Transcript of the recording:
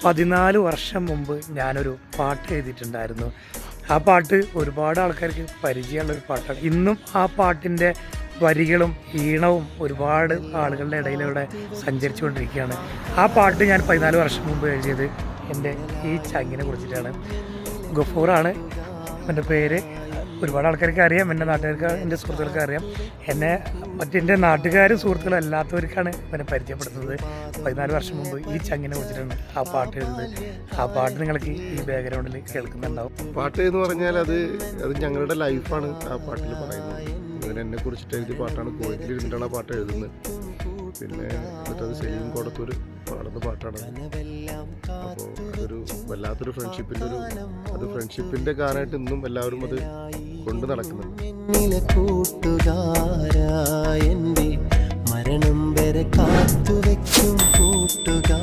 14 വർഷം മുമ്പ് ഞാനൊരു പാട്ട് എഴുതിയിട്ടുണ്ടായിരുന്നു. ആ പാട്ട് ഒരുപാട് ആൾക്കാർക്ക് പരിചയമുള്ളൊരു പാട്ടാണ്. ഇന്നും ആ പാട്ടിൻ്റെ വരികളും ഈണവും ഒരുപാട് ആളുകളുടെ ഇടയിലൂടെ സഞ്ചരിച്ചു കൊണ്ടിരിക്കുകയാണ്. ആ പാട്ട് ഞാൻ 14 വർഷം മുമ്പ് എഴുതിയത് എൻ്റെ ഈ ചങ്ങിനെ കുറിച്ചിട്ടാണ്. ഗഫൂറാണ് എൻ്റെ പേര്. ഒരുപാട് ആൾക്കാർക്ക് അറിയാം, എൻ്റെ നാട്ടുകാർക്ക്, എൻ്റെ സുഹൃത്തുക്കൾക്ക് അറിയാം. എന്നെ മറ്റെൻ്റെ നാട്ടുകാരും സുഹൃത്തുക്കളും അല്ലാത്തവർക്കാണ് എന്നെ പരിചയപ്പെടുത്തുന്നത്. 14 വർഷം മുമ്പ് ഈ ചങ്ങിനെ കുറിച്ചിട്ടാണ് ആ പാട്ട് എഴുതുന്നത്. ആ പാട്ട് നിങ്ങൾക്ക് ഈ ബാക്ക്ഗ്രൗണ്ടിൽ കേൾക്കുന്നുണ്ടാവും. പാട്ട് എന്ന് പറഞ്ഞാൽ അത് ഞങ്ങളുടെ ലൈഫാണ് ആ പാട്ടിൽ പറയുന്നത്. എന്നെ കുറിച്ചിട്ട് എഴുതിയ പാട്ടാണ്. കോഴിയിലിരുന്നിട്ടാണ് ആ പാട്ട് എഴുതുന്നത്. പിന്നെ എന്നിട്ടത് സെലീം കോടത്തൂർ പാടുന്ന പാട്ടാണ്. അപ്പോൾ അതൊരു വല്ലാത്തൊരു ഫ്രണ്ട്ഷിപ്പിൻ്റെ കാരണമായിട്ട് ഇന്നും എല്ലാവരും അത് കൊണ്ട് നടക്കുന്നുണ്ട്. മരണം വരെ കാത്തുവെക്കും കൂട്ടുകാരാ.